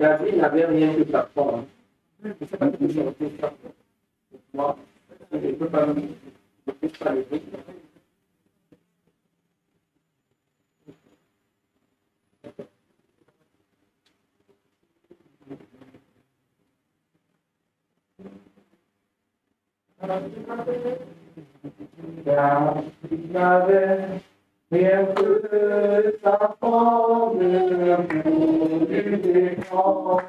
Gazi n'avait rien que sa forme. C'est pas que j'ai repris ça. Moi, je ne peux pas le dire. Il n'avait rien que sa forme pour lui défendre.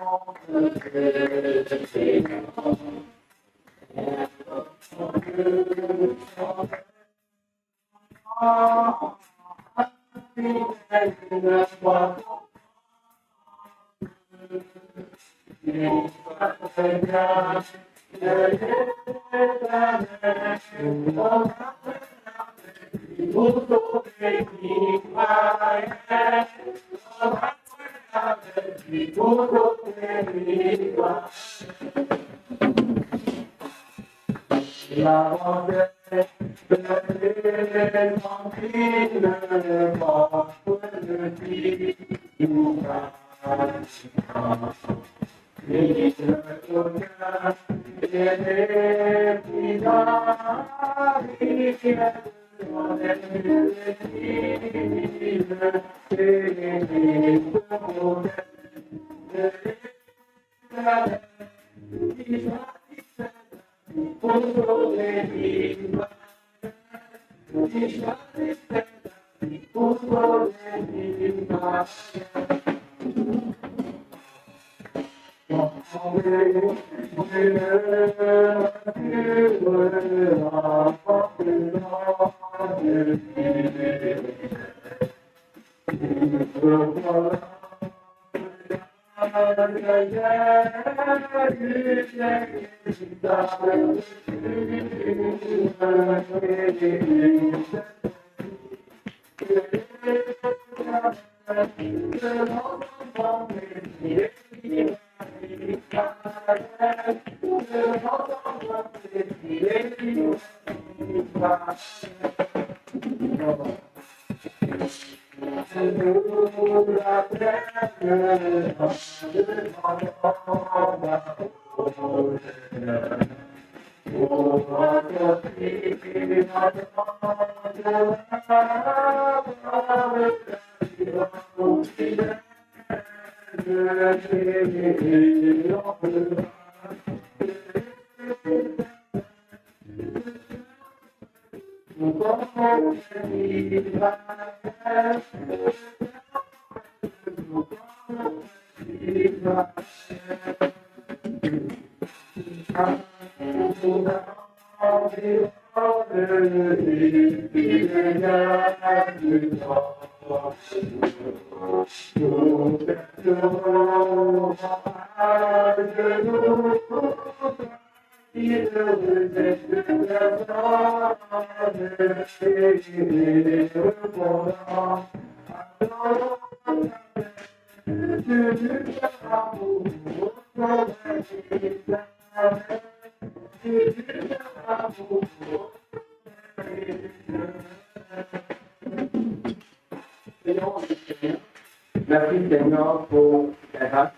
Merci Seigneur pour la grâce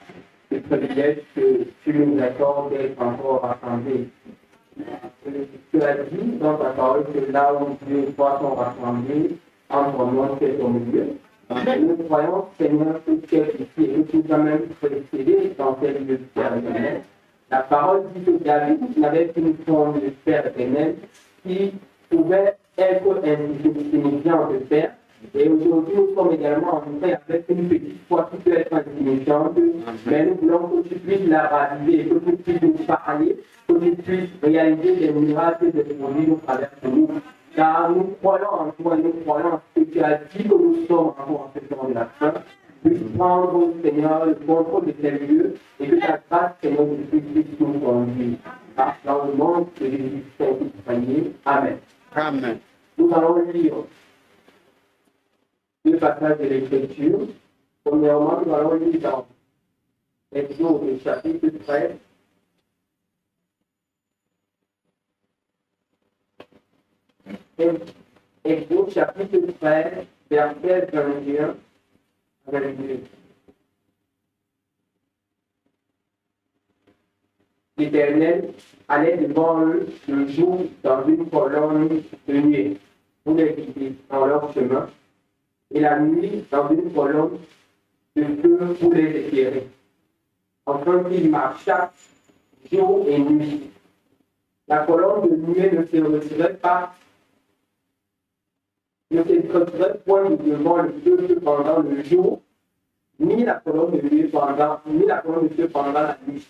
et le privilège que tu nous accordes d'être encore rassemblés. Tu as dit dans ta parole que là où Dieu et toi sont rassemblés, entre moi c'est au milieu. Nous croyons, Seigneur, que tu es ici et tu nous as même précédé dans ces lieux éternels. La parole dit que David n'avait qu'une forme de Père éternel qui pouvait être insignifiant de Père. Et aujourd'hui, nous sommes également en train avec une petite foi qui peut être insignifiante, mais nous voulons que tu puisses la raviver, que tu puisses nous parler, que tu puisses réaliser des miracles et des produits au travers de nous. Car nous croyons en toi, nous croyons en ce que tu as dit que nous sommes encore en ce temps de la fin. Puisse prendre, Seigneur, le contrôle de ces lieux et que ta grâce, Seigneur, puisse nous conduire. Dans le nom de Jésus-Christ, Amen. Amen. Nous allons lire deux passages de l'Écriture. Premièrement, nous allons lire dans Exode chapitre 13. Exode chapitre 13, verset 21 à 22. L'Éternel allait devant eux le jour dans une colonne de nuée pour les guider dans leur chemin, et la nuit dans une colonne de feu pour les éclairer, afin qu'ils marchassent jour et nuit. La colonne de nuée ne se retirait pas, ne se retirait point devant le feu pendant le jour, ni la colonne de nuée ni la colonne de feu pendant la nuit.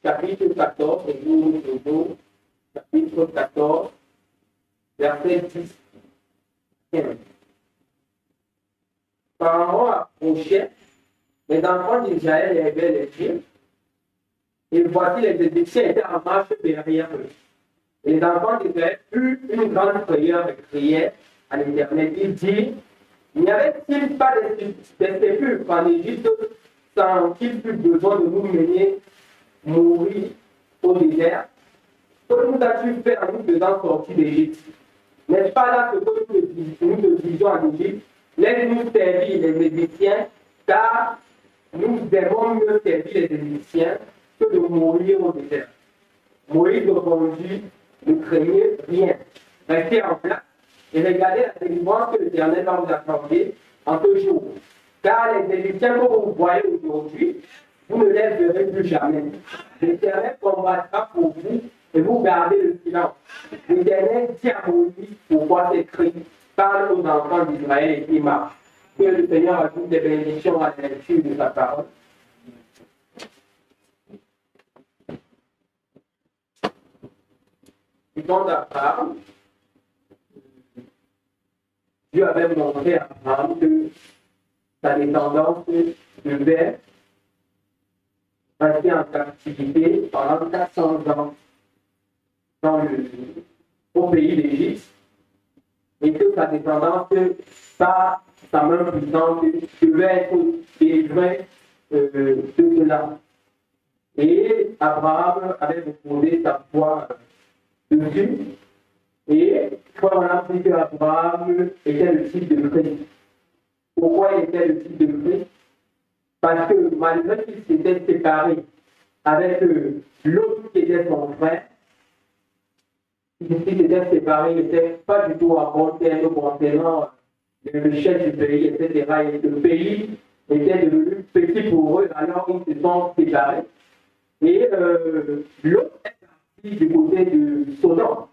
Chapitre 14, chapitre 14, verset 10. 15. Pharaon approchait, les enfants d'Israël levaient les yeux, et voici les Égyptiens étaient en marche derrière eux. Et les enfants d'Israël eurent une grande prière et crièrent à l'Éternel. Ils dirent, n'y avait-il pas des sépulcres en Égypte sans qu'il fût besoin de nous mener mourir au désert? Que nous as-tu fait en nous faisant sortir d'Égypte? N'est-ce pas là ce que nous te disions en Égypte? Laisse-nous servir les Égyptiens, car nous devons mieux servir les Égyptiens que de mourir au désert. Moïse répondit, ne craignez rien, restez en place et regardez la délivrance que l'Éternel va vous accorder en ce jour. Car les Égyptiens que vous voyez aujourd'hui, vous ne les verrez plus jamais. L'Éternel combattra pour vous et vous gardez le silence. L'Éternel dit à Moïse pourquoi c'est écrit, parle aux enfants d'Israël et qui marchent. Que le Seigneur ajoute des bénédictions à la lecture de sa parole. Quand Abraham, Dieu avait montré à Abraham que sa descendance devait rester en captivité pendant 400 ans au pays d'Égypte, et que sa descendance, par sa main puissante, devait être délivrée de cela. Et Abraham avait reposé sa foi dessus, et on a dit qu'Abraham était le fils de Christ. Pourquoi il était le fils de Christ? Parce que malgré qu'il s'était séparé avec l'autre qui était son frère, il s'était séparé, il n'était pas du tout en bon terme concernant les richesses du pays, etc. Et le pays était devenu petit pour eux, alors ils se sont séparés. Et l'autre est parti du côté de Sodome.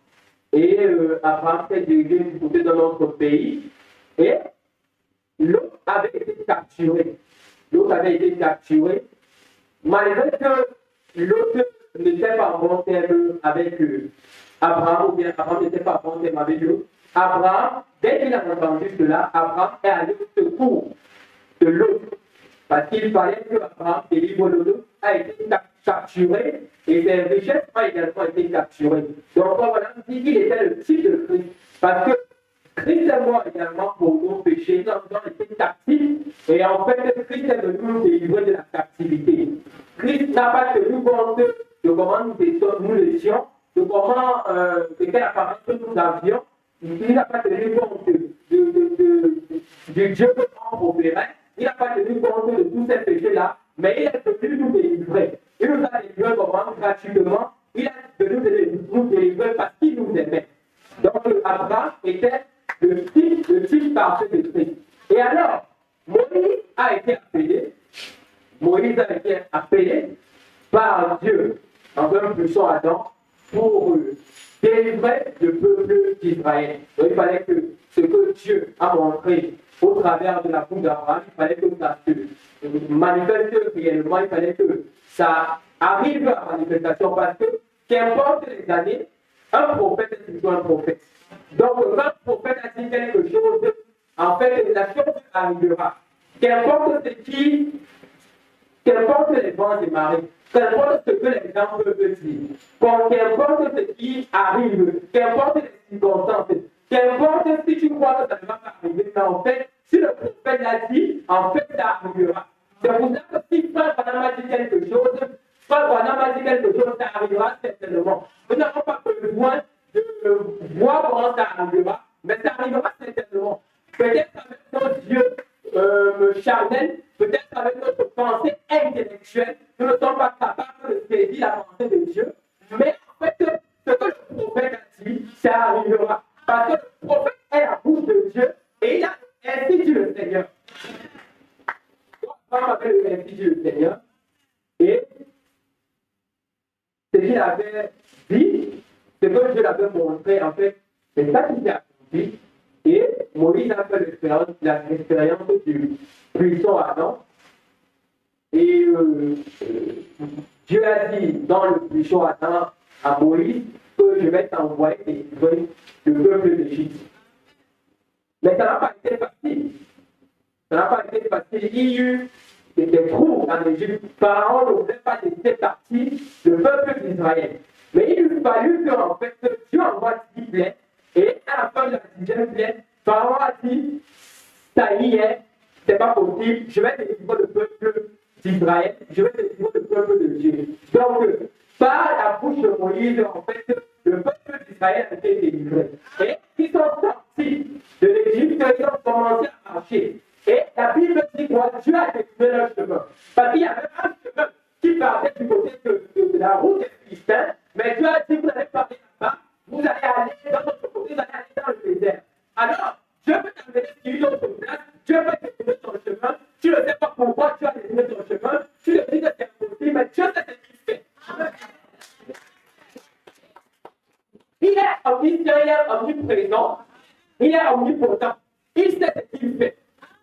Et Abraham s'est dirigé du côté de notre pays. Et l'autre avait été capturé. L'autre avait été capturé, malgré que l'autre n'était pas en bon terme avec Abraham, ou bien Abraham n'était pas en bon terme avec lui. Abraham, dès qu'il a entendu cela, Abraham est allé au secours de l'autre. Parce qu'il fallait que Abraham délivre l'autre, a été capturé, et ses richesses ont également été capturées. Donc voilà, on dit qu'il était le fils de Christ. Parce que Christ est mort également pour nos péchés, nous avons été captifs, et en fait, Christ est venu nous délivrer de la captivité. Christ n'a pas tenu compte de comment nous étions, de comment, de quelle apparence que nous avions. Il n'a pas tenu compte du Dieu que l'on opérait, il n'a pas tenu compte de tous ces péchés-là, mais il est venu nous délivrer. Il nous a délivrés comment? Gratuitement. Il est venu nous délivrer parce qu'il nous aimait. Donc, Abraham était le fils parfait de Christ. Et alors, Moïse a été appelé Moïse a été appelé par Dieu en un puissant Adam pour délivrer le peuple d'Israël. Donc il fallait que ce que Dieu a montré au travers de la bouche d'Abraham, il fallait que ça se manifeste réellement, il fallait que ça arrive à la manifestation parce que qu'importe les années, un prophète est toujours un prophète. Donc quand un prophète a dit quelque chose, en fait la chose arrivera. Qu'importe les vents et marées, qu'importe ce que les gens peuvent dire, qu'importe ce qui arrive, qu'importe les circonstances, qu'importe si tu crois que ça ne va pas arriver, mais en fait, si le prophète l'a dit, en fait, ça arrivera. C'est pour ça que si Frère Branham a dit quelque chose, Frère Branham a dit quelque chose, ça arrivera certainement. Nous n'avons pas besoin de voir comment ça arrivera, mais ça arrivera certainement. Peut-être avec nos yeux charnels, peut-être avec notre pensée intellectuelle, nous ne sommes pas capables de saisir la pensée de Dieu, mais en fait, ce que le prophète a dit, ça arrivera. Parce que le prophète est la bouche de Dieu et il a ainsi dit le Seigneur. On appelle ainsi dit le Seigneur. Et ce qu'il avait dit, ce que Dieu l'avait montré, en fait, c'est ça qui s'est accompli. Et Moïse a fait l'expérience du puissant Adam. Et Dieu a dit dans le puissant Adam à Moïse que je vais t'envoyer délivrer le peuple d'Égypte. Mais ça n'a pas été facile. Ça n'a pas été facile. Il y a eu des trous en Égypte. Pharaon ne voulait pas laisser partir le peuple d'Israël. Mais il lui fallu que, en fait, Dieu envoie 10 plaies. Et à la fin de la 10e plaie, Pharaon a dit, ça y est, c'est pas possible, je vais délivrer le peuple d'Israël, je vais délivrer le peuple de Dieu. Donc, par la bouche de Moïse, en fait, le peuple d'Israël a été délivré. Et ils sont sortis de l'Égypte, ils ont commencé à marcher. Et la Bible dit que Dieu a délivré leur chemin. Parce qu'il y avait un chemin qui partait du côté de la route des Philistins, mais Dieu a dit, vous allez parler là-bas, vous allez aller dans votre côté, vous allez aller dans le désert. Alors, Dieu peut t'amener sur une autre place, Dieu peut délivrer ton chemin, tu ne sais pas pourquoi tu as délivré ton chemin, tu te dis que c'est impossible, mais Dieu sait ce qu'il fait. Il est omniscient, il est omniprésent, il est omnipotent. Il sait ce qu'il fait.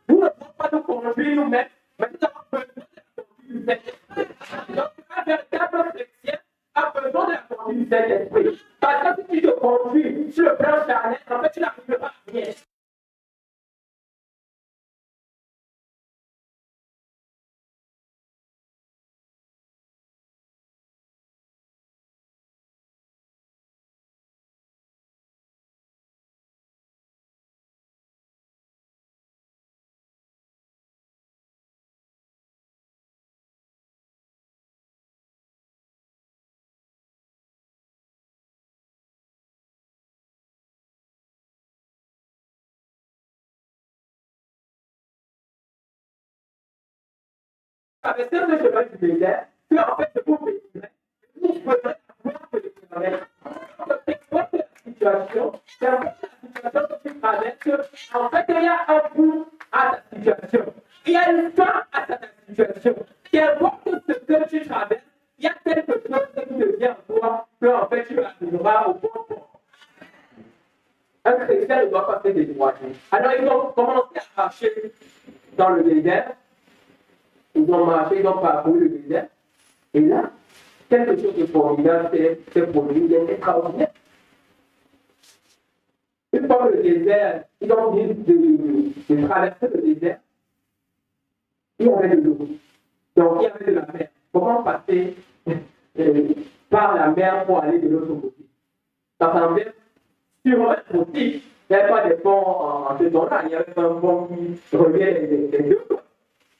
Nous ne pouvons pas nous conduire nous-mêmes, mais nous avons besoin de la conduite du Saint-Esprit. Donc, un véritable chrétien a besoin de la conduite du Saint-Esprit. Parce que si tu te conduis sur le plan charnel, en fait, tu n'arriveras à rien. Avec ce chemin du désert, que en fait, je vous bénirai, vous faudrez avoir que l'Éternel. Qu'importe la situation, qu'importe la situation que tu traverses, en fait, il y a un bout à ta situation. Il y a une fin à ta situation. Qu'importe ce que tu traverses, il y a quelque chose qui devient en toi, que en fait, tu arriveras au bon point. Un chrétien ne doit pas se décourager. Alors, ils ont commencé à marcher dans le désert. Ils ont marché, ils ont parcouru le désert. Et là, quelque chose de formidable s'est produit, extraordinaire. Une fois que le désert, ils ont fini de traverser le désert, il y avait de l'eau. Donc, il y avait de la mer. Comment passer par la mer pour aller de l'autre côté? Ça semblait sûrement possible. Il n'y avait pas de pont en ce temps-là. Il y avait un pont qui reliait les deux.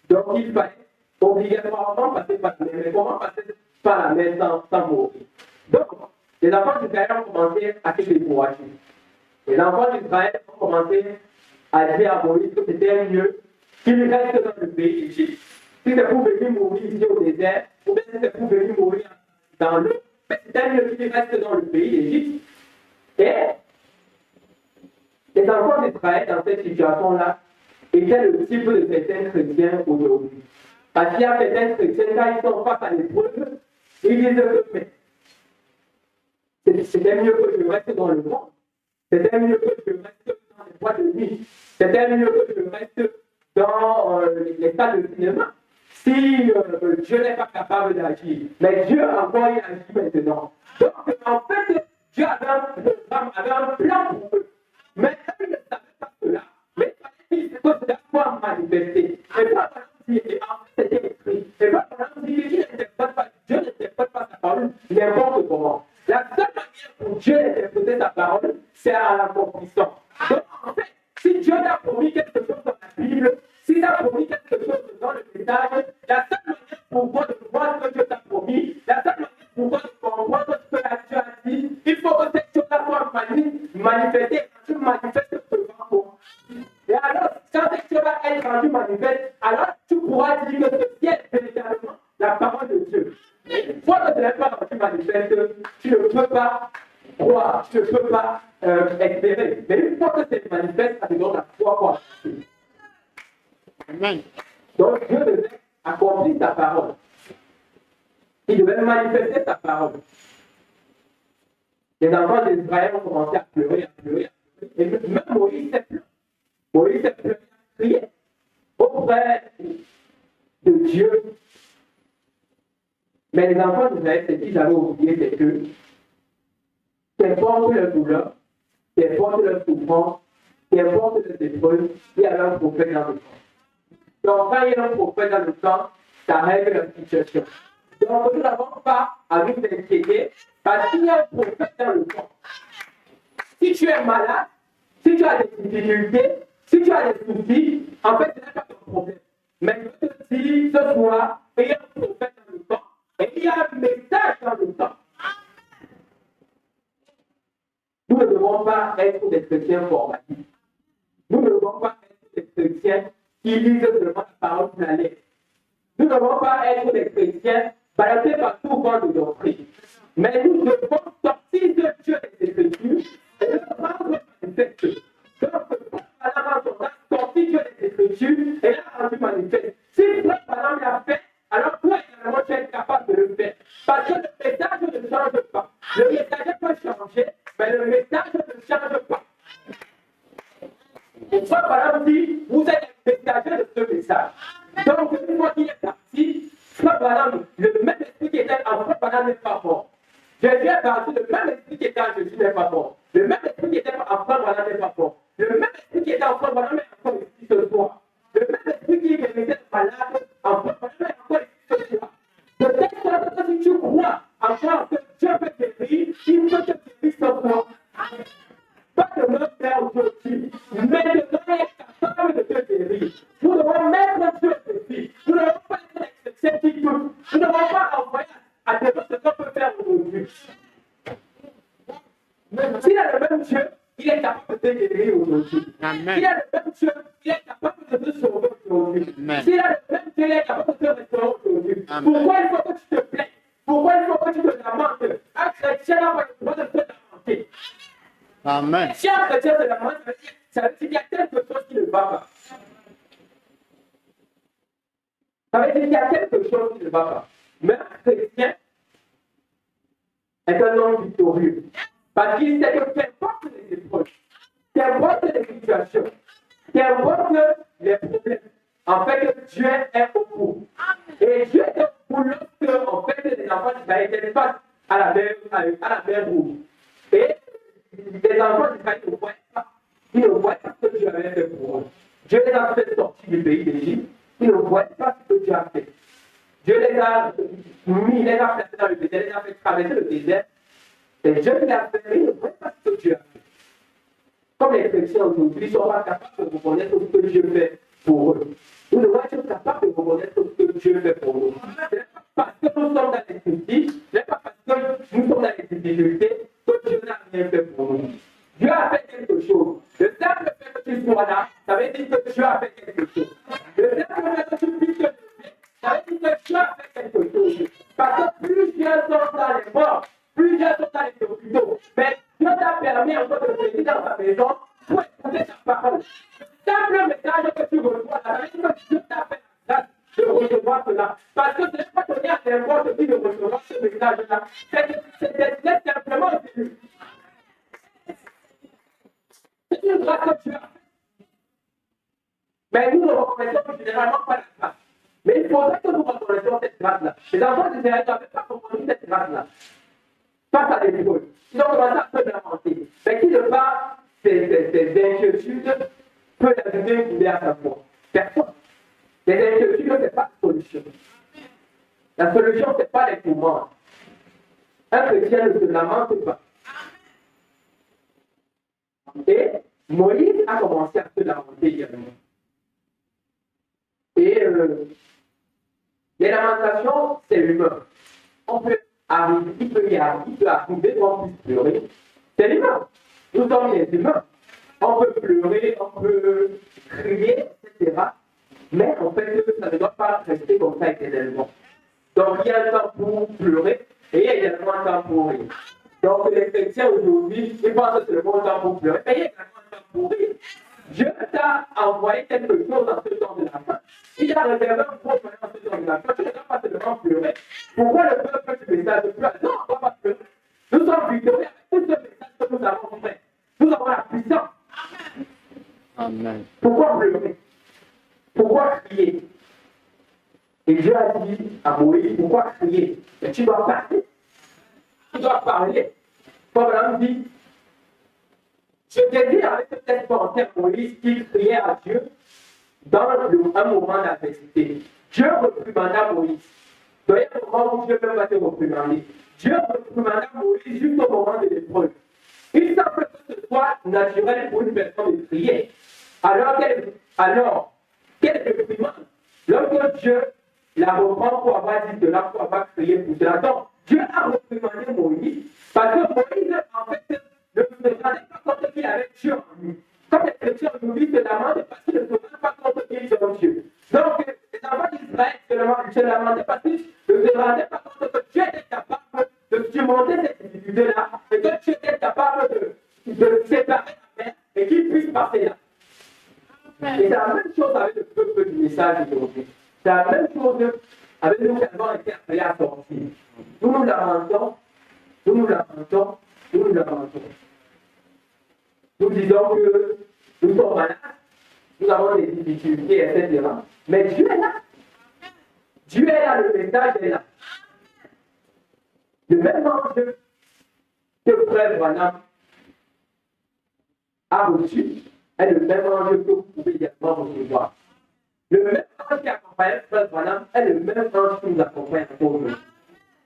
Donc, il fallait obligatoirement passer par la mer. Mais comment passer par la mer sans mourir? Donc, les enfants d'Israël ont commencé à se décourager. Les enfants d'Israël ont commencé à dire à Moïse que c'était mieux qu'il reste dans le pays d'Égypte. Si c'est pour venir mourir ici au désert, ou bien si c'est pour venir mourir dans l'eau, mais c'était mieux qu'il reste dans le pays d'Égypte. Et les enfants d'Israël, dans cette situation-là, étaient le type de certains chrétiens aujourd'hui. Parce qu'il y a certains chrétiens, quand ils sont face à l'épreuve, ils disent que c'était mieux que je reste dans le monde. C'était mieux que je reste dans les boîtes de nuit. C'était mieux que je reste dans les salles de cinéma. Si Dieu n'est pas capable d'agir. Mais Dieu encore, il agit maintenant. Donc, en fait, Dieu avait un programme, avait un plan pour eux. Mais eux, ils ne savaient pas cela. Mais il fallait qu'ils se pouvoir manifester. Et pas dit, et en fait, c'était écrit. Et pas dit, Dieu n'interprète pas sa parole n'importe comment. La seule manière pour Dieu d'interpréter sa parole, c'est à l'accomplissement. Donc, en fait, si Dieu t'a promis quelque chose dans la Bible, si t'a promis quelque chose dans le message, la seule manière pour toi de voir ce que Dieu t'a promis, la seule manière pour toi de comprendre ce que Dieu a dit, il faut que cette chose-là soit manifestée quand tu manifestes devant toi. Et alors, quand cette chose-là est rendue manifeste, alors tu pourras dire que ceci est véritablement la parole de Dieu. Une fois que ce n'est pas rendu manifeste, tu ne peux pas croire, tu ne peux pas espérer. Mais une fois que c'est manifeste, ça te donne la foi pour accepter. Amen. Donc Dieu devait accomplir sa parole. Il devait manifester sa parole. Les enfants d'Israël ont commencé à pleurer, à pleurer, à pleurer. Et même Moïse s'est pleuré. Moïse s'est pleuré, à crier auprès de Dieu. Mais les enfants d'Israël, ce qu'ils avaient oublié, c'est que qu'importe leur douleur, qu'importe leur souffrance, qu'importe leurs épreuves, il y avait un prophète dans le camp. Donc, quand il y a un prophète dans le camp, ça règle la situation. Donc, nous n'avons pas à nous inquiéter parce qu'il y a un prophète dans le camp. Si tu es malade, si tu as des difficultés, si tu as des soucis, en fait, ce n'est pas ton problème. Mais je te dis ce soir, il y a un prophète dans le camp et il y a un message dans le camp. Nous ne devons pas être des chrétiens formatifs. Nous ne devons pas être des chrétiens qui lisent seulement la parole de la lettre. Nous ne devons pas être des chrétiens balancés par tout vent de doctrine. Mais nous devons sortir de Dieu des Écritures et le rendre manifeste. Donc, Balaam a sorti Dieu des Écritures et l'a rendu manifeste. Si Frère Balaam l'a fait, alors toi également tu es capable de le faire. Parce que le message ne change pas. Le message peut changer, mais le message ne change pas. Et Frère Balaam dit, vous êtes les messagers de ce message. Donc, une fois qu'il est parti, Frère Balaam, le même esprit qui était en Frère Balaam n'est pas mort. Jésus est parti, le même esprit qui était en Jésus n'est pas mort. Le même esprit qui était en Frère Balaam n'est pas mort. Le même esprit qui était en Frère Balaam est encore ici ce soir. Le même esprit qui était malade en Frère Balaam est encore ici ce soir. De telle sorte que si tu crois encore que Dieu peut guérir, il peut te guérir ce soir. Pas de me faire aujourd'hui, mais de être capable de te guérir. Nous devons mettre Dieu au défi. Nous ne devons pas être des chrétiens qui doutent. Nous ne devons pas envoyer à des gens ce qu'on peut faire aujourd'hui. S'il a le même Dieu, il est capable de te guérir aujourd'hui. S'il a le même Dieu, il est capable de te sauver aujourd'hui. S'il a le même Dieu, il est capable de te restaurer aujourd'hui. Pourquoi il faut que tu te plaignes? Pourquoi il faut que tu te lamentes? Un chrétien n'a pas le droit de te lamenter. Amen. Si un chrétien se lamente, ça veut dire qu'il y a quelque chose qui ne va pas. Ça veut dire qu'il y a quelque chose qui ne va pas. Mais un chrétien est un homme victorieux. Parce qu'il sait que qu'importe les épreuves, qu'importe les situations, qu'importe les problèmes, en fait, Dieu est au bout. Et Dieu est au bout lorsque, en fait, les enfants d'Israël étaient face à la mer rouge. Et les enfants d'Israël ne voient pas. Ils ne voient pas ce que Dieu avait fait pour eux. Dieu les a fait sortir du pays d'Égypte. Ils ne voient pas ce que Dieu a fait. Dieu les a mis, les a placés dans le désert, les a fait traverser le désert. Et Dieu les a fait, ils ne voient pas ce que Dieu a fait. Comme les chrétiens aujourd'hui ne sont pas capables de reconnaître ce que Dieu fait pour eux. Nous devons être capables de reconnaître ce que Dieu fait pour nous. Ce n'est pas parce que nous sommes dans les soucis, ce n'est pas parce que nous sommes dans les difficultés que Dieu n'a rien fait pour nous. Dieu a fait quelque chose. Le simple fait que tu sois là, ça veut dire que Dieu a fait quelque chose. Le simple fait que tu puisses te lever, ça veut dire que Dieu a fait quelque chose. Parce que plusieurs sont dans les morts, plusieurs sont dans les hôpitaux. Mais Dieu t'a permis encore de venir dans ta maison pour écouter ta parole. Le simple message que tu reçois, ça veut dire que Dieu t'a fait la grâce de recevoir cela. Parce que ce n'est pas donné à n'importe qui de recevoir ce message-là. C'est destiné simplement aux élus. C'est une grâce que tu as. Mais nous ne reconnaissons généralement pas la grâce. Mais il faudrait que nous reconnaissions cette grâce-là. Les enfants d'Israël n'avaient pas compris cette grâce-là. Face à l'épreuve. Ils ont commencé à se lamenter. Mais qui ne pas ces inquiétudes peut ajouter une couleur à sa foi? Personne. Les inquiétudes, ce n'est pas la solution. La solution, ce n'est pas les tourments. Un chrétien ne se lamente pas. Et Moïse a commencé à se lamenter également. Et les lamentations, c'est l'humain. On peut arriver, il peut arriver qu'on puisse pleurer. C'est l'humain. Nous sommes les humains. On peut pleurer, on peut crier, etc. Mais en fait, ça ne doit pas rester comme ça éternellement. Donc il y a un temps pour pleurer et il y a également un temps pour rire. Donc les chrétiens aujourd'hui, ils pensent que c'est le bon temps pour pleurer, mais il y a également un temps pour rire. Dieu t'a envoyé quelque chose dans ce temps de la fin. Il a réservé un bon moment dans ce temps de la fin. Tu ne dois pas seulement pleurer. Pourquoi le peuple du message de pleurer? Non, on ne doit pas pleurer. Nous sommes victorieux avec tout ce message que nous avons fait. Nous avons la puissance. Amen. Pourquoi pleurer? Pourquoi crier? Et Dieu a dit à Moïse, pourquoi crier? Mais tu dois parler. Tu dois parler. Comme l'homme dit, je t'ai dit avec cette pensée à Moïse qu'il criait à Dieu dans un moment d'adversité. Dieu reprimanda Moïse. Donc il y a un moment où Dieu ne peut pas te reprimander. Dieu reprimanda Moïse juste au moment de l'épreuve. Il semble que ce soit naturel pour une personne de crier. Alors, quelle réprimande? Lorsque Dieu la reprend pour avoir dit cela, pour avoir crié pour cela. Donc, Dieu a reprimandé Moïse parce que Moïse, en fait, ne se rendait pas compte qu'il avait Dieu en lui. Comme les chrétiens aujourd'hui se lamentent parce qu'ils ne se rendent pas compte qu'ils ont Dieu. Donc, les enfants d'Israël se lamentaient parce qu'ils ne se rendaient pas compte que Dieu était capable de surmonter cette difficulté-là et que Dieu était capable de séparer la mer et qu'il puisse passer là. Et c'est la même chose avec le peuple du message d'aujourd'hui. C'est la même chose avec nous qui avons été appelés à sortir. Nous nous lamentons, nous nous lamentons, nous nous lamentons. Nous disons que nous sommes malades, nous avons des difficultés, etc. Mais Dieu est là. Dieu est là, le message est là. Le même ange que Frère Branham a reçu est le même ange que vous pouvez également recevoir. Le même ange qui accompagne Frère Branham est le même ange qui nous accompagne encore aujourd'hui.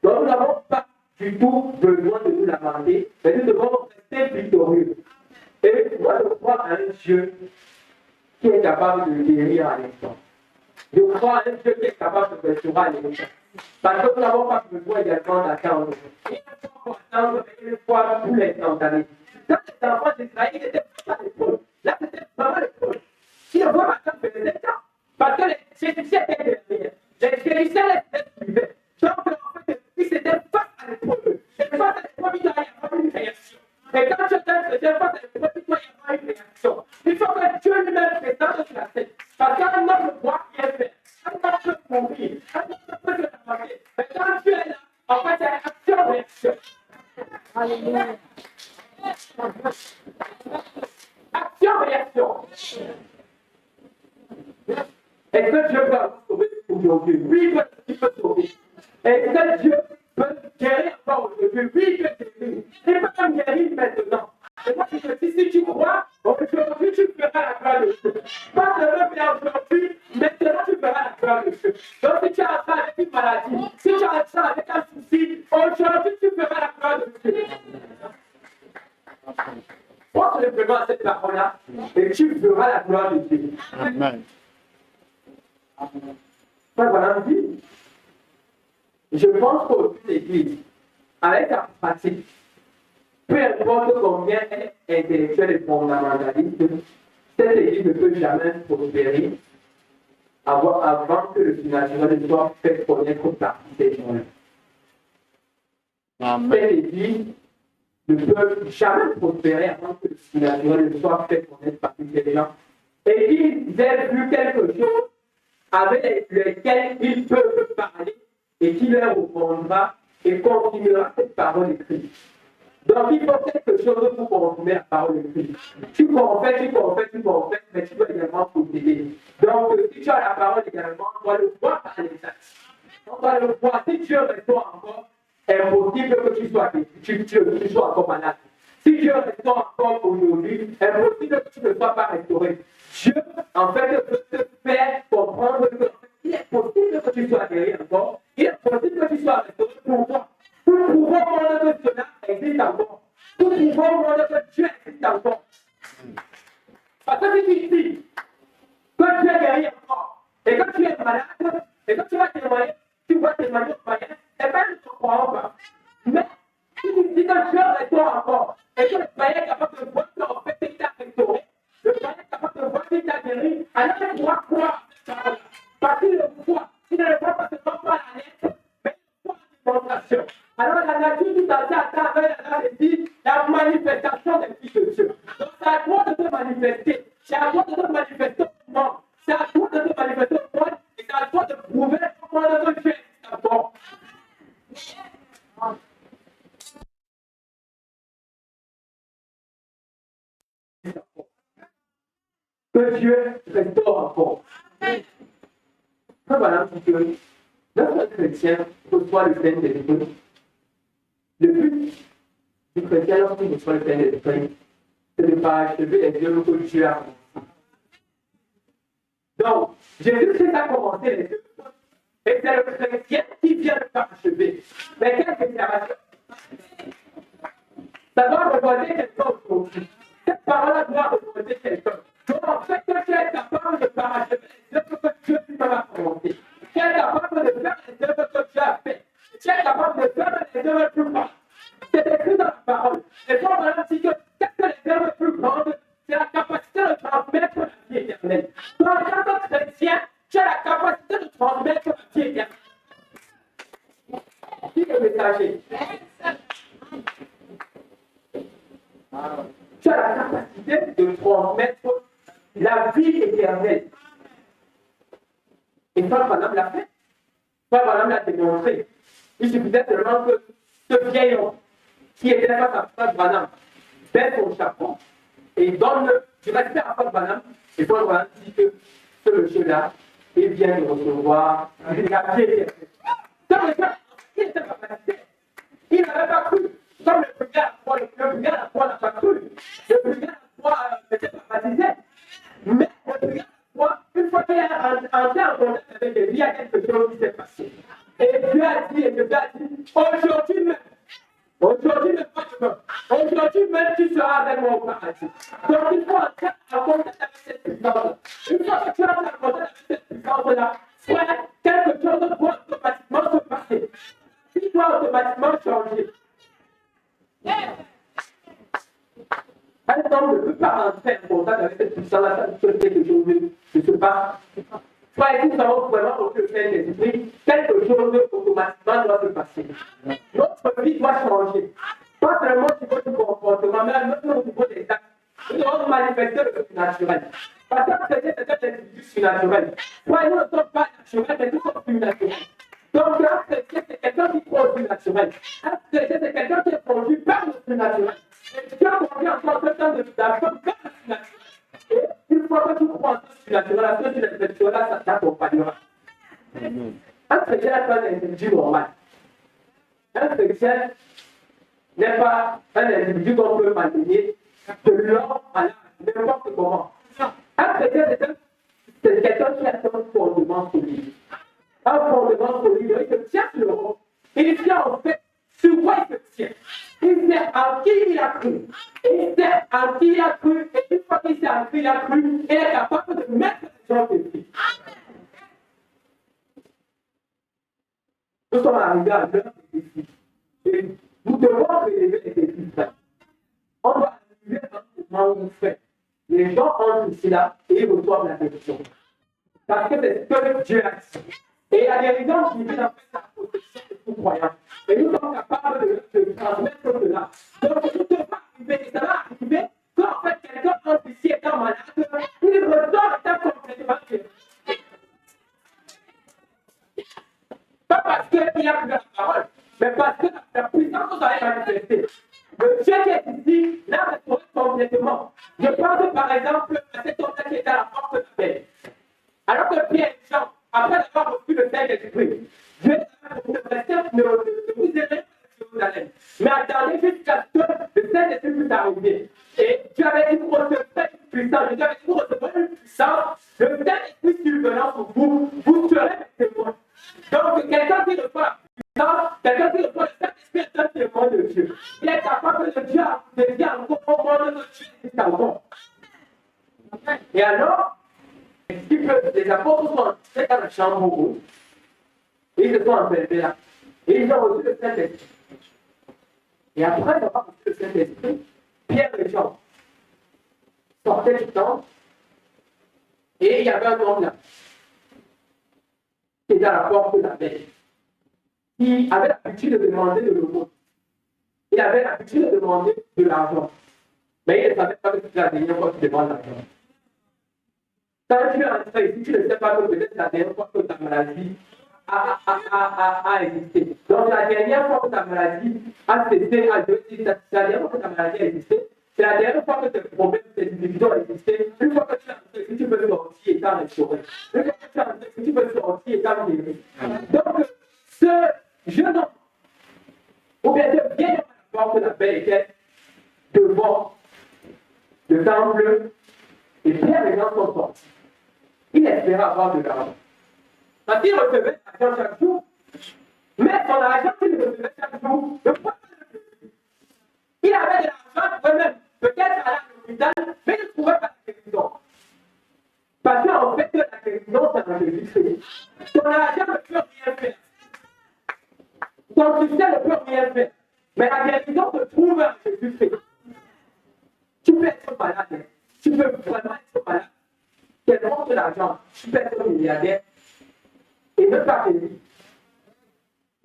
Donc nous n'avons pas du tout besoin de nous lamenter, mais nous devons rester victorieux. Et moi, je crois à un Dieu qui est capable de guérir à l'instant. Je crois à un Dieu qui est capable de restaurer à l'instant. Parce que nous n'avons pas besoin également d'attendre. Il faut attendre une fois tous les instantanés. Quand les enfants d'Israël étaient pas à l'épreuve, là c'était vraiment l'épreuve. Ils ne voient pas faire des temps. Parce que les Égyptiens étaient derrière. Les Égyptiens les suivaient. Donc en fait, ils étaient face à l'épreuve. Et face à l'épreuve, il doit y avoir une réaction. Et quand je t'ai face à l'épreuve, il doit y avoir une réaction. Il faut que Dieu lui-même présente sur la scène. Parce qu'un homme ne voit rien faire. Un homme peut mourir. Un homme peut se lamenter. Mais quand Dieu est là, en fait, c'est action-réaction. Alléluia. Action-réaction. Est-ce que Dieu peut sauver aujourd'hui? Oui, il peut sauver. Est-ce que Dieu peut guérir encore aujourd'hui? Oui, il peut guérir. Il peut même guérir maintenant. Et moi, je te dis, si tu crois, aujourd'hui, tu feras la gloire de Dieu. Pas seulement mais aujourd'hui, maintenant, tu feras la gloire de Dieu. Donc, si tu as ça avec une maladie, si tu as ça avec un souci, aujourd'hui, tu feras la gloire de Dieu. Pense simplement à cette parole-là et tu feras la gloire de Dieu. Amen. Voilà, dit, je pense qu'aujourd'hui, l'Église, avec sa pratique, peu importe combien elle est intellectuelle et fondamentaliste, cette Église ne peut jamais prospérer avant que le surnaturel soit fait connaître par ces gens-là. Cette Église ne peut jamais prospérer avant que le surnaturel soit fait connaître par ces gens. Et qu'ils aient vu quelque chose avec lesquels ils peuvent parler et qui leur répondra et continuera cette parole écrite. Donc, il faut quelque chose pour confirmer la parole écrite. Tu confesses, mais tu dois également posséder. Donc, si tu as la parole également, on doit le voir par les actes. On doit le voir. Si Dieu restaure encore, impossible que tu sois encore malade. Si Dieu restaure encore aujourd'hui, impossible que tu ne sois pas restauré. Dieu, en fait, veut te faire comprendre qu'il est possible que tu sois guéri encore. Il est possible que tu sois restauré. Pourquoi? Pour pouvoir voir que cela existe encore. Pour pouvoir voir que Dieu existe encore. Parce que si tu dis que tu es guéri encore, et que tu es malade, et que tu vas témoigner, tu vas témoigner au païen, et bien nous ne croyons pas. Mais si tu dis que Dieu restaure encore, et que le païen est capable de voir qu'en fait il t'a restauré, le païen est capable de voir qu'il t'a guéri, alors il doit croire cette parole. Parce qu'il le voit. Il ne le voit pas seulement par la lettre, mais il voit la démonstration. Alors la nature tout à travers la manifestation des fils de Dieu. Donc c'est à toi de te manifester. C'est à toi de te manifester au monde. C'est à toi de te manifester au monde. Et c'est à toi de prouver au monde que Dieu est d'abord. Que Dieu restaure encore. Quand voilà un petit peu, lorsqu'un chrétien reçoit le Saint-Esprit, le but du chrétien lorsqu'il reçoit le Saint-Esprit, c'est de parachever les œuvres que Dieu a commencées. Donc, Jésus-Christ a commencé les œuvres, et c'est le chrétien qui vient de parachever. Mais quelle déclaration? Ça doit regarder quelqu'un aujourd'hui. Cette parole-là doit regarder quelqu'un. Donc, en fait, que tu es capable de parachever les œuvres que Dieu a commencées. Tu es capable de faire les œuvres que Dieu a faites. Tu es capable de faire les œuvres plus grandes. C'est écrit dans la parole. Et quand on a dit que qu'est-ce que les œuvres plus grandes, c'est la capacité de transmettre la vie éternelle. Donc, en tant que chrétien, tu as la capacité de transmettre la vie éternelle. Qui est le messager? Tu as la capacité de transmettre la vie éternelle. Et Frère Branham l'a fait. Frère Branham l'a démontré. Il suffisait seulement que ce vieil homme qui était face à Frère Branham baisse son chapeau et donne du respect à Frère Branham. Et Frère Branham dit que ce monsieur-là, il vient de recevoir la vie éternelle. Ce monsieur, il était capacité. Il n'avait pas cru. Comme le premier à la foi n'a pas cru. Le premier à la foi n'était pas baptisé. Mais le premier à la foi, une fois qu'il est entré en contact avec lui, il y a quelque chose qui s'est passé. Et Dieu a dit, aujourd'hui même, pas demain, aujourd'hui même, tu seras avec moi au paradis. Donc il faut entrer en contact avec cette puissance-là. Une fois que tu entres en contact avec cette puissance-là, frère, quelque chose doit automatiquement se passer. Il doit automatiquement changer. Un homme ne peut pas entrer en contact avec cette puissance-là, ça peut quelque chose ne se passe. Soit nous avons vraiment aucun Saint-Esprit, quelque chose automatiquement doit se passer. Notre vie doit changer. Pas seulement au niveau du comportement, mais même au niveau des actes. Nous devons manifester le surnaturel. Parce que c'est un individu surnaturel. Soit nous ne sommes pas naturels, mais nous sommes surnaturels. Donc, un chrétien, c'est quelqu'un qui produit naturel. Un chrétien, c'est quelqu'un qui est produit par le surnaturel. Et Dieu a produit encore quelqu'un de la femme par le surnaturel. Et une fois que tu crois en ce surnaturel, ce surnaturel-là, ça t'accompagnera. Un chrétien n'est pas un individu normal. Un chrétien n'est pas un individu qu'on peut manier de l'homme à l'âme, n'importe comment. Un chrétien, c'est quelqu'un qui a un fondement solide. Un fondement solide, il se tient sur le roc. Il tient en fait sur quoi il se tient. Il sait en qui il a cru. Il sait en qui il a cru. Et une fois qu'il sait en qui il a cru, il est capable de mettre les gens de vie. Nous sommes arrivés à l'heure des défis. Et nous devons relever les défis. On doit arriver à un moment où on fait. Les gens entrent ici là et ils reçoivent la guérison. Parce que c'est ce que Dieu a dit. Et la guérison qui vient en fait la protection de tout croyant. Et nous sommes capables de transmettre cela. Donc nous devons arriver, et ça va arriver quand en fait quelqu'un entre ici étant malade, il ressort étant complètement guéri. exemple, à cet homme-là qui était à la porte de la paix. Alors que Pierre et Jean, après avoir reçu le Saint-Esprit, Dieu ne vous aimez pas Jérusalem, mais attendez jusqu'à ce que le Saint-Esprit puisse arriver. Et tu avais dit que vous recevrez une puissance, Jésus avait dit que vous recevrez une puissance, le Saint-Esprit survenant sur vous, vous serez mes témoins. Donc, quelqu'un qui reçoit la puissance, quelqu'un qui reçoit le Saint-Esprit est un témoin de Dieu. Il est capable de dire encore au monde que Dieu existe encore. Et alors, les apôtres sont entrés dans la chambre haute, et ils se sont enfermés là. Et ils ont reçu le Saint-Esprit. Et après avoir reçu le Saint-Esprit, Pierre et Jean sortaient du temple, et il y avait un homme là, qui était à la porte de la paix, qui avait l'habitude de demander de l'eau. Il avait l'habitude de demander de l'argent. Mais il ne savait pas que c'était la dernière fois qu'il demande l'argent. Quand tu es entré ici, tu ne sais pas que peut-être la dernière fois que ta maladie a existé. Donc la dernière fois que ta maladie a cessé à Dieu, c'est la dernière fois que ta maladie a existé, c'est la dernière fois que tes problèmes, tes difficultés ont existé. Une fois que tu es entré, tu peux sortir étant restauré. Une fois que tu es entré, tu peux sortir étant guéri. Donc ce jeune homme, ou bien ce vieil homme à la porte de la paix était devant le temple, et Pierre et Jean sont sortis. Il espérait avoir de l'argent. Parce qu'il recevait l'argent chaque jour, mais son argent qu'il recevait chaque jour, ne pouvait pas le payer. Il avait de l'argent, il pouvait même peut-être aller à l'hôpital, mais il ne trouvait pas la guérison. Parce qu'en fait, la guérison, c'est un Jésus-Christ. Son argent ne peut rien faire. Son succès ne peut rien faire. Mais la guérison se trouve en Jésus-Christ. Tu peux être malade, tu peux vraiment être malade. Tellement de l'argent, tu peux être milliardaire et ne pas payer.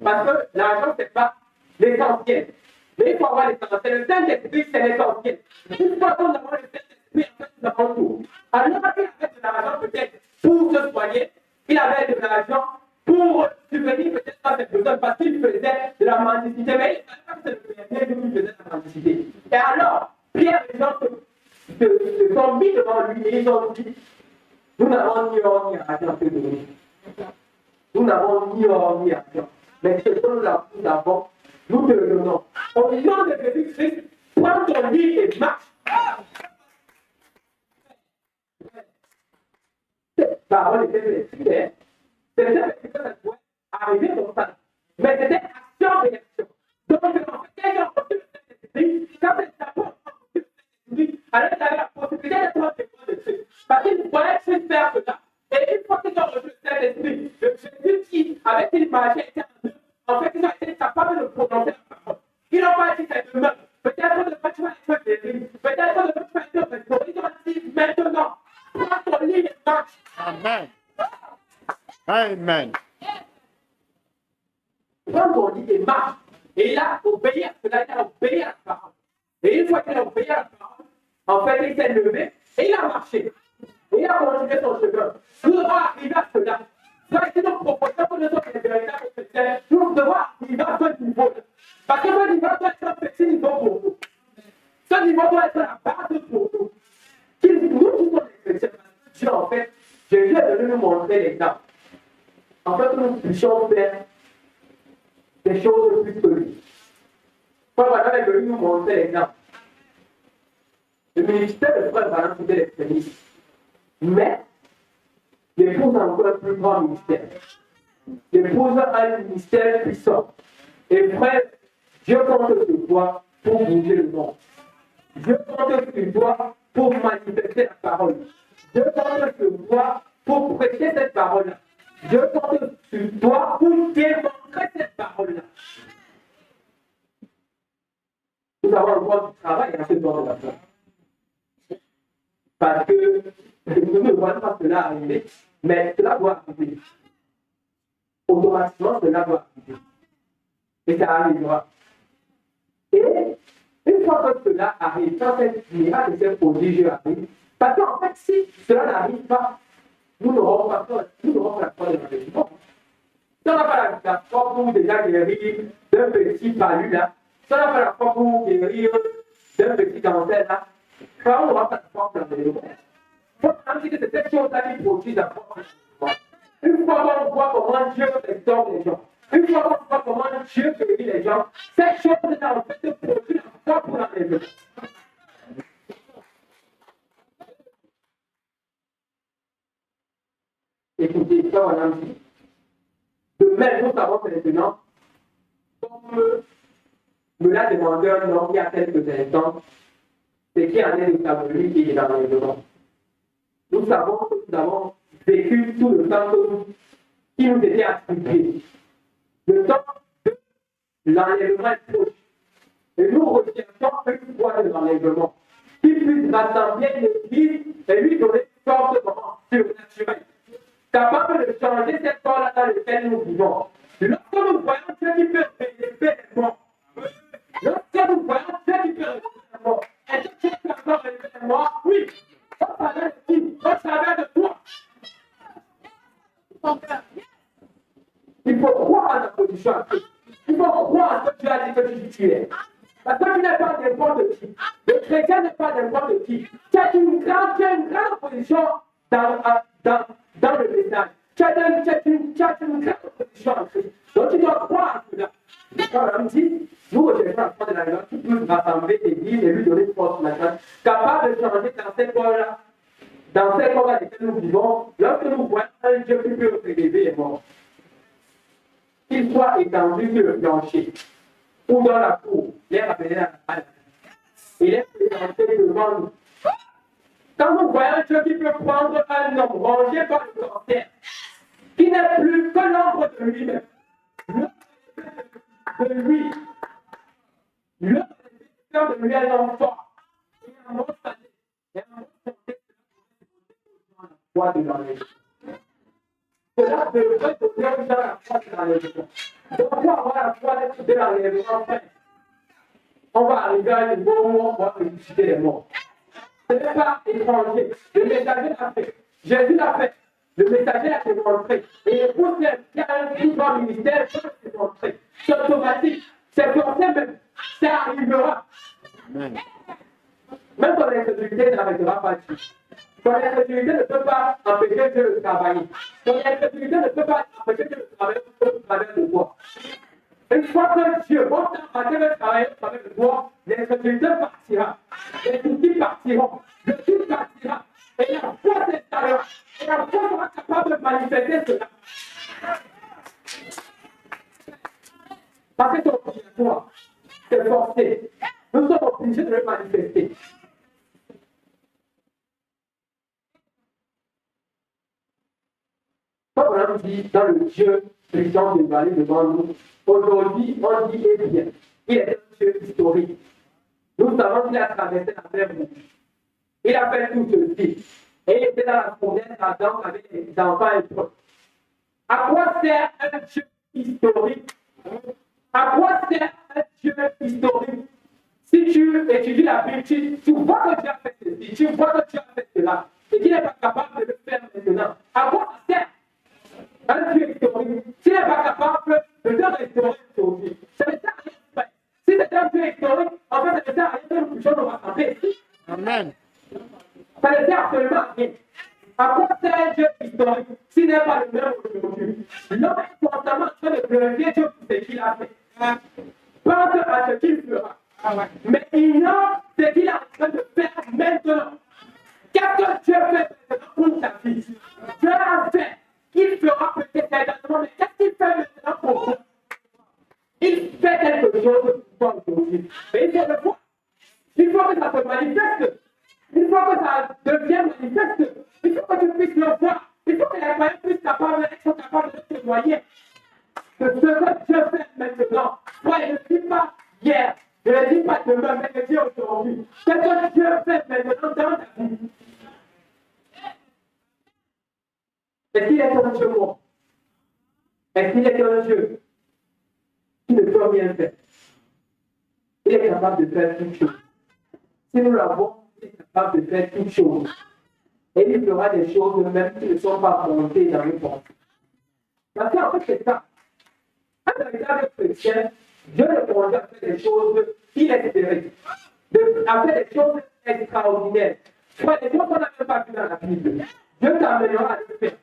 Parce que l'argent, ce n'est pas l'essentiel. Mais il faut avoir l'essentiel. Le Saint-Esprit, c'est l'essentiel. Une fois qu'on a le Saint-Esprit, en fait, nous avons tout. Alors, il avait de l'argent peut-être pour se soigner, il avait de l'argent pour subvenir peut-être à ses besoins parce qu'il faisait de la mendicité. Mais il ne savait pas que c'est le Seigneur qui faisait de la mendicité. Et alors, Pierre et Jean se sont mis devant lui et ils ont dit, nous n'avons ni or ni argent que donner. Nous n'avons ni or ni argent. Mais ce que nous avons, nous te le donnons. Au nom de Jésus-Christ, prends ton lit et marche. Cette parole était claire. C'était que ça pouvait arriver comme ça. Mais c'était action-réaction. Donc, en fait, quand ils ont reçu le Saint-Esprit, quand ils ont reçu le Saint-Esprit, alors ils avaient la possibilité d'être un témoin de Christ. Parce qu'ils voyaient Christ faire cela. Et une fois qu'ils ont reçu le Saint-Esprit, le Jésus qui, avec qui ils marchaient, était en eux, en fait, ils ont été capables de prononcer la parole. Ils n'ont pas dit cette demain. Peut-être demain tu vas être guéri. Peut-être demain tu vas être restauré. Ils ont dit maintenant, prends ton lit et marche. Amen. Amen. Prends ton lit et marche. Et il a obéi à cela, il a obéi à la parole. Et une fois qu'il a obéi à la parole, en fait, il s'est levé et il a marché. Et il a continué son chemin. Nous devons arriver à cela. Si nous proposons que nous sommes des véritables chrétiens, nous devons arriver à ce niveau-là. Parce que ce niveau doit être un petit niveau pour nous. Ce niveau doit être la base pour nous. Nous qui sommes des chrétiens, Dieu, en fait, Jésus est venu nous montrer l'exemple. En fait, nous puissions faire des choses plus que lui. Frère Branham est venu nous montrer l'exemple. Le ministère de Frère Branham, c'était l'extrémisme. Mais, l'épouse a encore un plus grand ministère. L'épouse a un ministère puissant. Et frère, Dieu compte sur toi pour bouger le monde. Dieu compte sur toi pour manifester la parole. Dieu compte sur toi pour prêcher cette parole-là. Dieu compte sur toi pour démontrer cette parole-là. Nous avons encore du travail à ce moment-là. Parce que nous ne voyons pas cela arriver, mais cela doit arriver. Automatiquement, cela doit arriver. Et ça arrivera. Et une fois que cela arrive, quand cette miracle et cette prodige arrive, parce qu'en fait, si cela n'arrive pas, nous n'aurons pas la foi de la guérison. Si on n'a pas la foi pour déjà guérir d'un petit palu là, si on n'a pas la foi pour guérir d'un petit cancer là, quand on n'aura pas la foi pour la guérison. Votre âme, c'est cette chose-là qui produit la force. Une fois qu'on voit comment Dieu restaure les gens, une fois qu'on voit comment Dieu guérit les gens, cette chose-là, en fait, produit la force pour l'enlèvement. Écoutez, ça, on a dit. De même, nous savons maintenant, comme me l'a demandé un homme il y a quelques instants, c'est qui en est de sa venue et de l'enlèvement. Nous savons que nous avons vécu tout le temps qui nous était attribué. Le temps de l'enlèvement est proche. Et nous recherchons une foi de l'enlèvement qui puisse rassembler l'Église et lui donner une force surnaturelle, capable de changer cette corps-là dans laquelle nous vivons. Lorsque nous voyons Dieu qui peut révéler les morts, lorsque nous voyons Dieu qui peut révéler les morts, est-ce que Dieu peut encore révéler les morts? Oui. Au travers de qui? Au travers de toi. Il faut croire à ta position à Christ. Il faut croire à ce que Dieu a dit que tu es. Parce que tu n'es pas n'importe qui. Le chrétien n'est pas n'importe qui. Tu as une grande position dans le message. Tu as une grande position en Christ. Donc tu dois croire à cela. Quand on dit, nous recherchons la foi de la grâce qui peut rassembler l'Église et lui donner une force naturelle, capable de changer dans ces corps-là, dans ces corps-là lesquels nous vivons, lorsque nous voyons un Dieu qui peut révéler les morts, qu'il soit étendu sur le plancher ou dans la cour, il est rappelé à la il est présenté devant nous. Quand nous voyons un Dieu qui peut prendre un homme rangé par le cancer, qui n'est plus que l'ombre de lui-même, de lui, le de lui un enfant, et un mot salé, et un mot santé, dans la foi de l'enlèvement. Cela devrait donner dans la foi de l'enlèvement. Donc, pour avoir la foi de l'enlèvement, on va arriver à un niveau où on va ressusciter les morts. Ce n'est pas étranger. Le messager l'a fait. Jésus l'a fait. Le messager a démontré. Et pour ceux qui ont un plus grand ministère, il faut démontrer. C'est automatique. C'est forcé même. Ça arrivera. Amen. Même ton incrédulité n'arrêtera pas Dieu. Ton incrédulité ne peut pas empêcher Dieu de travailler. Ton incrédulité ne peut pas empêcher Dieu de travailler au travers de toi. Une fois que Dieu va t'empêcher de travailler au travers de toi, l'incrédulité partira. Les soucis partiront. Le doute partira. Et la foi s'installera. Et la foi sera capable de manifester cela. Parce que c'est obligatoire. C'est forcé. Nous sommes obligés de le manifester. Comme on a dit dans le Dieu puissant de vallée devant nous, aujourd'hui, on dit eh bien, il est un Dieu historique. Nous savons qu'il a traversé la mer Rouge. Il a fait tout ceci. Et il était dans la promesse d'Adam avec les enfants et tout. À quoi sert un Dieu historique? À quoi sert un Dieu historique? Si tu étudies la Bible, tu vois que Dieu a fait ceci, tu vois que Dieu a fait cela, et qu'il n'est pas capable de le faire maintenant. À quoi ça sert un Dieu historique s'il n'est pas capable de le restaurer aujourd'hui? Ça ne sert à rien. Si c'est un Dieu historique, en fait, ça ne sert à rien que nous puissions nous rassembler. Amen. Ça ne sert absolument à rien. À quoi sert un Dieu historique s'il n'est pas le même aujourd'hui? L'homme est constamment en train de glorifier Dieu pour ce qu'il a fait. Pense à ce qu'il fera. Mais ignore ce qu'il est en train de faire maintenant. Qu'est-ce que Dieu fait maintenant pour ta vie? Dieu a fait. Il fera peut-être également, mais qu'est-ce qu'il fait maintenant pour toi? Il fait quelque chose pour toi aujourd'hui. Mais il faut le voir. Il faut que ça se manifeste. Il faut que ça devienne manifeste. Il faut que tu puisses le voir. Il faut que les croyants puissent être capables de témoigner de ce que Dieu fait maintenant. Moi, je ne dis pas hier, je ne dis pas demain, mais je dis aujourd'hui. Qu'est-ce que Dieu fait maintenant dans ta vie? Est-ce qu'il est un Dieu mort? Est-ce qu'il est un Dieu qui ne peut rien faire? Il est capable de faire toutes choses. Si nous l'avons, il est capable de faire toutes choses. Et il fera des choses même qui ne sont pas volontés dans les pensées. Parce qu'en fait, c'est ça. Un véritable chrétien, Dieu le conduit à faire des choses inespérées, à faire des choses extraordinaires. Soit les choses qu'on n'a même pas vues dans la Bible. Dieu t'amènera à le faire.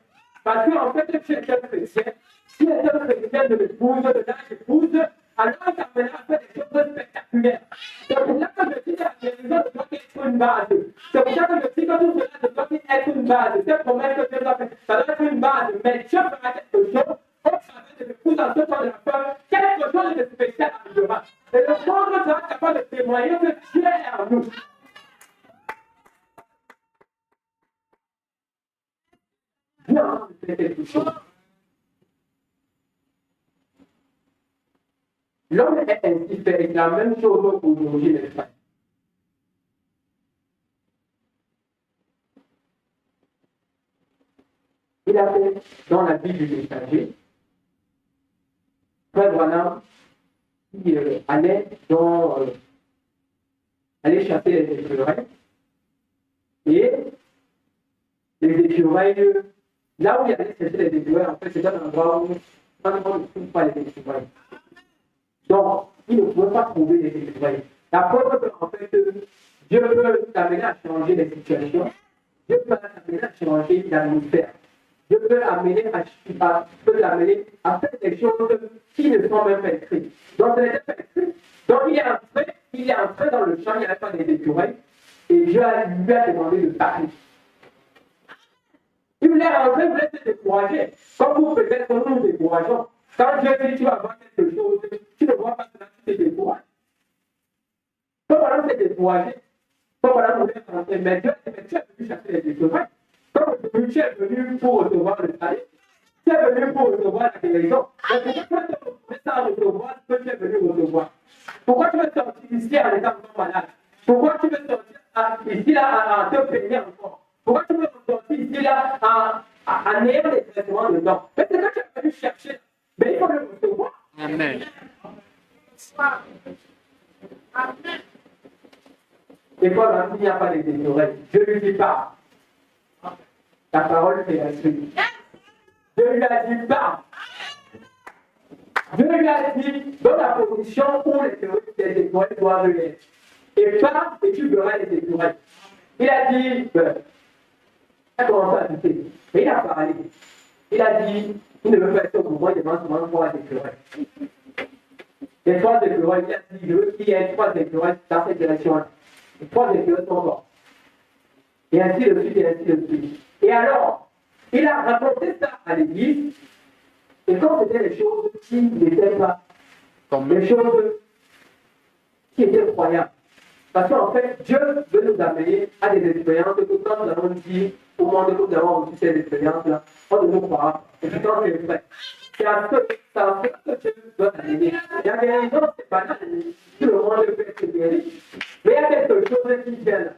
Parce qu'en fait, tu es un chrétien. Si tu es un chrétien de l'épouse, de l'âge épouse, alors il t'amènera à faire des choses spectaculaires. C'est pour ça que je dis que la guérison doit être une base. C'est pour ça que je dis que tout cela doit être une base. Cette promesse que Dieu doit faire, ça doit être une base. Mais Dieu fera quelque chose au travers de l'épouse en ce temps de la peur. Quelque chose de spécial arrivera. Et le monde sera capable de témoigner que Dieu est en nous. Dieu est en train de faire quelque chose. L'homme est ainsi fait la même chose aujourd'hui, n'est-ce pas? Il a fait dans la vie du messager, Frère Branham, qui allait aller chasser les écureuils. Et les écureuils, là où il allait chercher les écureuils, en fait, c'était un endroit où on ne trouve pas les écureuils. Donc, il ne pouvait pas trouver les écureuils. La preuve qu'en fait, Dieu peut t'amener à changer les situations. Dieu peut t'amener à changer l'atmosphère. Dieu peut t'amener à faire des choses qui ne sont même pas écrites. Donc, ce n'était pas écrit. Donc, il est entré dans le champ, il n'y avait pas des écureuils. Et Dieu lui a demandé de parler. Il voulait rentrer, il voulait se décourager. Comme vous, peut-être, nous nous décourageons. Quand Dieu dit tu vas voir quelque chose, tu ne vois pas cela, tu te décourages. Comme on s'est découragé, comme on voulait rentrer, mais Dieu est venu chercher les écureuils. Comme tu es venu pour recevoir le salut, tu es venu pour recevoir la guérison. Donc, pourquoi tu veux te retrouver sans recevoir ce que tu es venu recevoir? Pourquoi tu veux sortir ici en étant malade? Pourquoi tu veux sortir ici là, en te payer encore? Pourquoi tu veux sortir ici là en ayant des traitements dedans? Mais c'est que tu es venu chercher. Mais il faut le recevoir. Amen. Amen. Et quand il n'y a pas les écureuils, je ne lui dis pas. La parole c'est la suite. Dieu lui a dit pas. Dieu lui a dit dans la position où les écureuils doivent être. Et pas, et tu verras les écureuils. Il a dit, il a commencé à douter. Mais il a parlé. Il a dit, il ne veut pas être au pouvoir, il demande souvent trois écureuils. Les trois écureuils, il a dit, je veux qu'il y ait trois écureuils dans cette direction-là. Les trois écureuils sont morts. Et ainsi de suite, et ainsi de suite. Et alors, il a raconté ça à l'église, et quand c'était les choses qui n'étaient pas, les choses qui étaient croyables. Parce qu'en fait, Dieu veut nous amener à des expériences que quand nous avons dit au monde que nous avons reçu ces expériences-là, on ne nous croira pas. Et puis quand c'est vrai, c'est à ce que Dieu doit amener. Il y a des raisons, c'est pas là, tout le monde peut être guéri, mais il y a quelque chose qui vient là.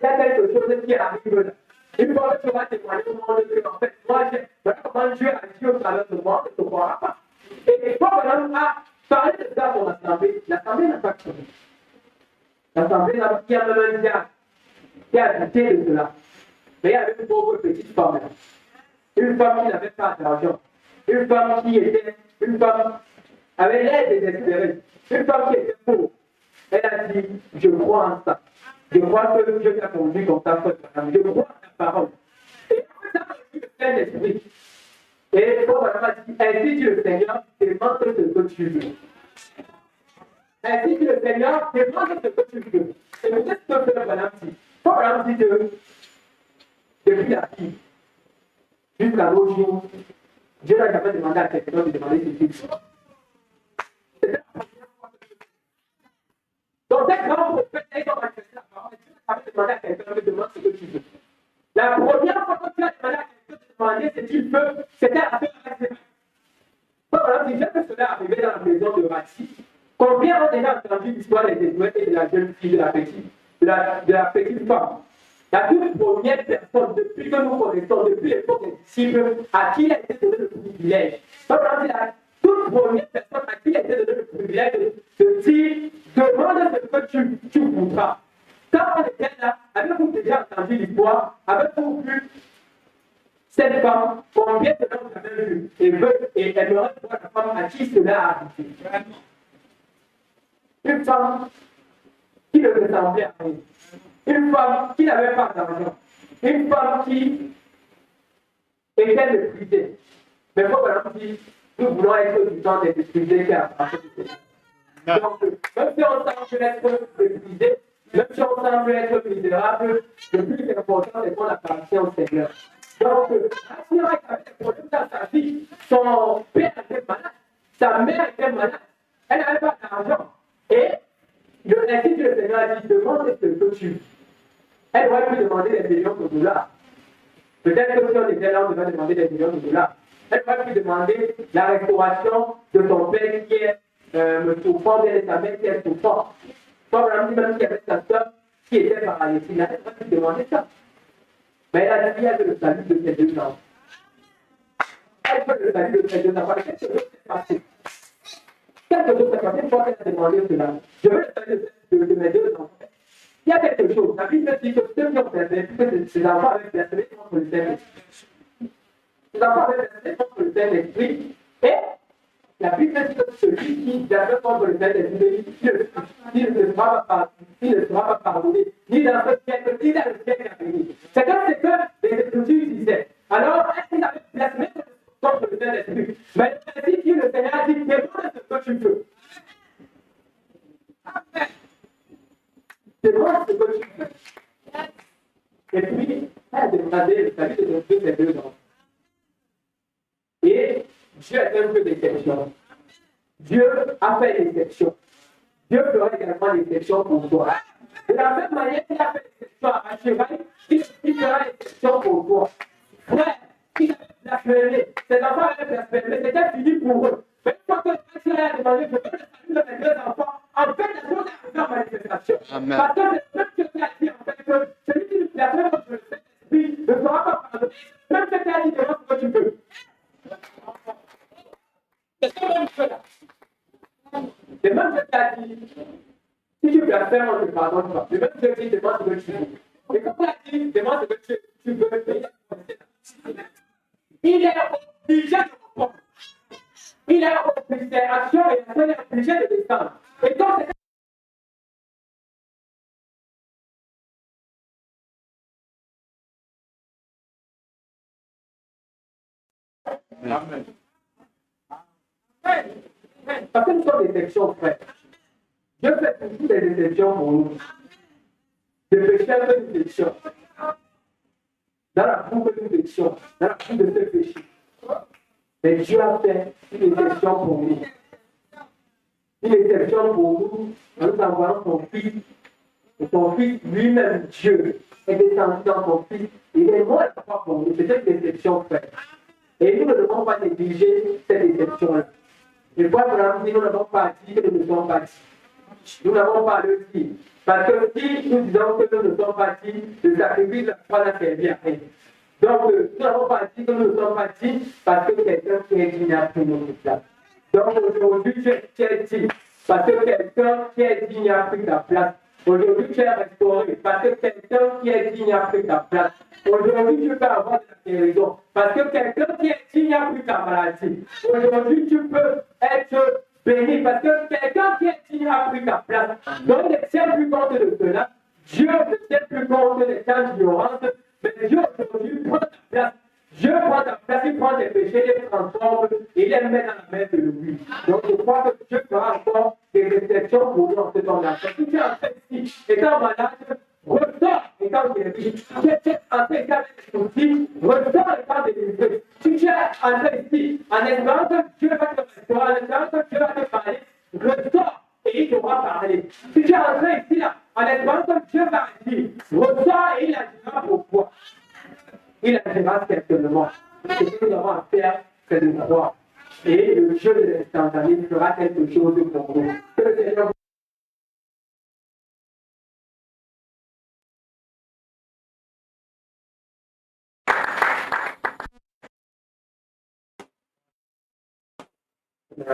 Il y a quelque chose qui arrive là. Une fois que tu vas témoigner au monde que, en fait, moi, voilà comment Dieu a dit au travers de moi, tu ne croiras pas. Et quand on a parlé de ça pour l'Assemblée, l'Assemblée n'a pas changé. L'Assemblée n'a pas, il y a même un diable qui a douté de cela. Mais il y avait une pauvre petite femme. Une femme qui n'avait pas d'argent. Une femme avait l'air désespérée. Une femme qui était pauvre. Elle a dit, je crois en ça. Je crois que Dieu t'a conduit comme ta faute. Je crois en ta parole. Et après ça, il le Saint-Esprit. Et comme on a dit, ainsi dit le Seigneur, demande ce que tu veux. Ainsi dit le Seigneur, demande ce que tu veux. Et peut-être ce que Madame dit. Comme Madame dit depuis la fille jusqu'à l'autre jour, Dieu n'a jamais demandé à quelqu'un de demander ce qu'il veut. Donc, cette grande prophète, elle va accepter la parole. Dieu n'a jamais demandé à quelqu'un de demander ce que tu veux. La première fois que tu as demandé à quelqu'un de demander ce qu'il veut, c'était à ce moment-là. Voilà, si jamais cela arrivait dans la maison de Rati, combien ont déjà entendu l'histoire des étoiles et de la jeune fille, de la petite femme? La toute première personne, depuis que nous connaissons, depuis l'époque des disciples, à qui il a été donné le privilège. Voilà, la toute première personne à qui il a été donné le privilège de dire, demande ce que tu voudras. Quand on était là, avez-vous déjà entendu l'histoire? Avez-vous vu cette femme, combien de temps vous avez vu? Et elle aurait voir la femme à qui cela a arrivé. Une femme qui ne ressemblait à rien. Une femme qui n'avait pas d'argent. Une femme qui était méprisée. Mais quand par exemple, si nous voulons être du temps des méprisés qui a donc, même si on semble être méprisé, même si on semble être misérable, le plus important, c'est qu'on appartient au Seigneur. Donc, Assyria avait des problèmes dans sa vie. Son père était malade, sa mère était malade, elle n'avait pas d'argent. Et ainsi que le Seigneur a dit, demande ce que tu veux. Elle aurait pu demander des millions de dollars. Peut-être que si on était là, on devait demander des millions de dollars. Elle aurait pu demander la restauration de ton père qui est souffrant, de sa mère qui est souffrant. Comme on a dit, même s'il y avait sa soeur qui était paralysée, elle aurait pu demander ça. Mais elle a dit, elle veut le salut de ses deux enfants. Elle veut le salut de ses deux enfants. Quelque chose s'est passé. Quelque chose s'est passé, je crois qu'elle a demandé cela. Je veux le salut de mes deux enfants. Il y a quelque chose. La Bible dit que ceux qui ont perdu, que ces enfants avaient blasphémé contre le Saint-Esprit. Ces enfants avaient blasphémé contre le Saint-Esprit. Et la Bible dit que celui qui blasphème contre le Saint-Esprit, il ne sera pas pardonné, ni dans ce siècle, ni dans le siècle à venir. C'est comme ce que les Écritures disaient. Alors, est-ce qu'ils avaient blasphémé contre le Saint-Esprit? Mais ainsi que le Seigneur a dit, demande ce que tu veux. Amen. Demande ce que tu veux. Et puis, elle a demandé le salut de ses deux enfants. Et Dieu a fait un peu d'exception. Dieu a fait l'exception. Dieu fera également l'exception pour toi. De la même manière qu'il a fait l'exception à Rachel, il fera l'exception pour toi. Frère, qui avait blasphémé, ses enfants avaient blasphémé, c'était fini pour eux. Mais une fois que Rachel a demandé, je veux le salut de mes deux enfants, en fait, la chose est arrivée en manifestation. Amen. Parce que c'est même Dieu qui a dit en fait que celui qui nous blasphème contre le Saint-Esprit ne sera pas pardonné. Même Dieu qui a dit, demande ce que tu veux. C'est ce que même Dieu là. C'est même Dieu qui a dit, si tu blasphèmes, on ne te pardonne pas. C'est même Dieu qui demande ce que tu veux. Et comme il a dit, demande ce que tu veux, il est obligé de répondre. Il est obligé, c'est action et action, il est obligé de descendre. Et donc, c'est Amen. parce que nous sommes des exceptions, frère. Dieu fait toujours des exceptions pour nous. Le pécheur fait une exception. Dans la boue de une exception. Dans la boue de ce péché. Mais Dieu a fait une exception pour nous. Une exception pour nous. En nous envoyant son Fils. Et son Fils lui-même, Dieu, est descendu dans son Fils. Il est mort pour nous. C'est une exception, frère. Et nous ne devons pas négliger cette exception-là. Je crois que nous n'avons pas dit que nous ne sommes pas dit. Nous n'avons pas le dire. Parce que si nous disons que nous ne sommes pas dit, le sacrifice de la foi n'a servi à rien. Donc, nous n'avons pas dit que nous ne sommes pas dit parce que quelqu'un qui est digne a pris notre place. Donc, aujourd'hui, tu es dit parce que quelqu'un qui est digne a pris ta place. Aujourd'hui, tu es restauré parce que quelqu'un qui est digne a pris ta place. Aujourd'hui, tu peux avoir de la guérison parce que quelqu'un qui est digne a pris ta maladie. Aujourd'hui, tu peux être béni parce que quelqu'un qui est digne a pris ta place. Donc, ne tiens plus compte de cela. Dieu ne tient plus compte des temps d'ignorance, mais Dieu aujourd'hui prend ta place. Dieu prend ta place, il prend tes péchés, il les transforme et il les met dans la main de lui. Donc je crois que Dieu fera encore des réceptions pour nous en ce temps-là. Si tu es en train ici, étant malade, ressors étant guéri. Si tu es en train étant soucis, ressors étant délivré. Si tu es en train ici, en espérant que Dieu va te restaurer, en espérant que Dieu va te parler, ressors et il t'aura parlé. Si tu es en train ici, là, en espérant que Dieu va agir, ressors et il agira pourquoi. Il agira certainement. Ce que nous avons à faire, c'est de croire. Et le Dieu de l'instantané fera quelque chose pour nous. Que le Seigneur vous